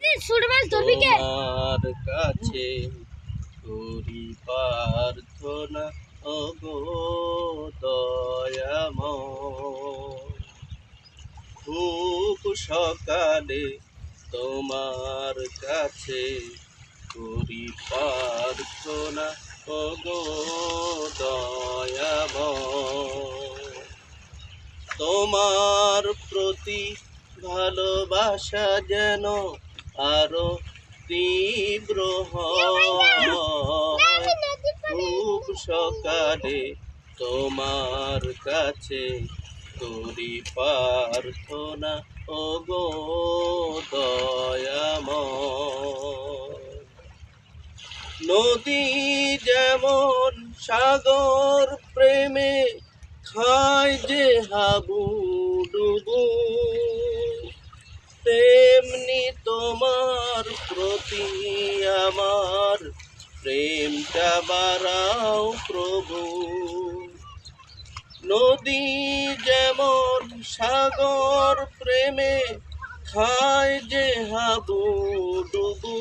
তোমার কাছে করি প্রার্থনা ওগো দয়াময়। খুব সকালে তোমার কাছে করি প্রার্থনা ওগো দয়াময়। তোমার প্রতি ভালোবাসা যেন আরো তীব্র হয়। খুব সকালে তোমার কাছে করি প্রার্থনা ওগো দয়াময়। নদী যেমন সাগর প্রেমে খায় যে হাবুডুবু, তেমনি তোমার প্রতি আমার প্রেমটা বাড়াও প্রভু। নদী যেমন সাগর প্রেমে খায় যে হাবুডুবু,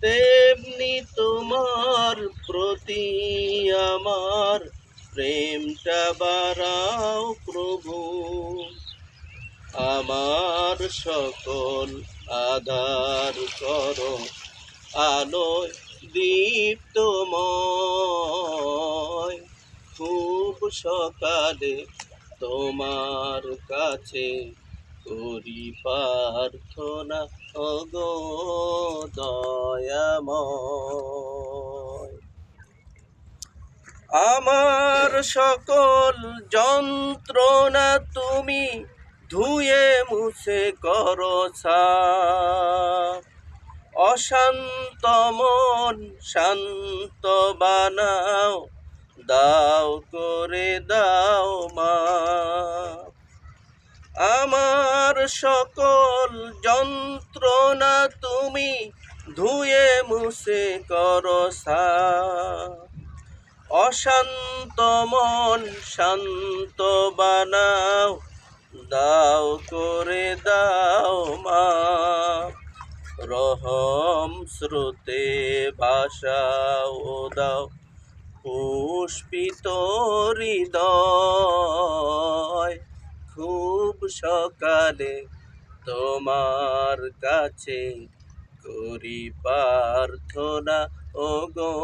তেমনি তোমার প্রতি আমার প্রেমটা বাড়াও প্রভু। আমার সকল আধার করো আলোয় দীপ্তময়। খুব সকালে তোমার কাছে করি প্রার্থনা ওগো দয়াময়। আমার সকল যন্ত্রণা তুমি ধুয়ে মুছে করো সাফ। অশান্ত মন শান্ত বানাও, দাও করে দাও মা। আমার সকল যন্ত্রণা তুমি ধুয়ে মুছে করো সাফ। অশান্ত মন শান্ত বানাও, দাও করে দাও মা। রহম স্রোতে ভাষাও দাও পুষ্পিত হৃদয়। খুব সকালে তোমার কাছে করি প্রার্থনা ওগো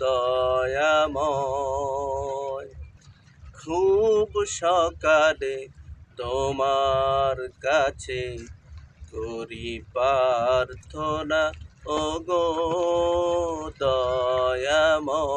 দয়াময়। খুব সকালে তোমার কাছে করি প্রার্থনা ওগো দয়াময়।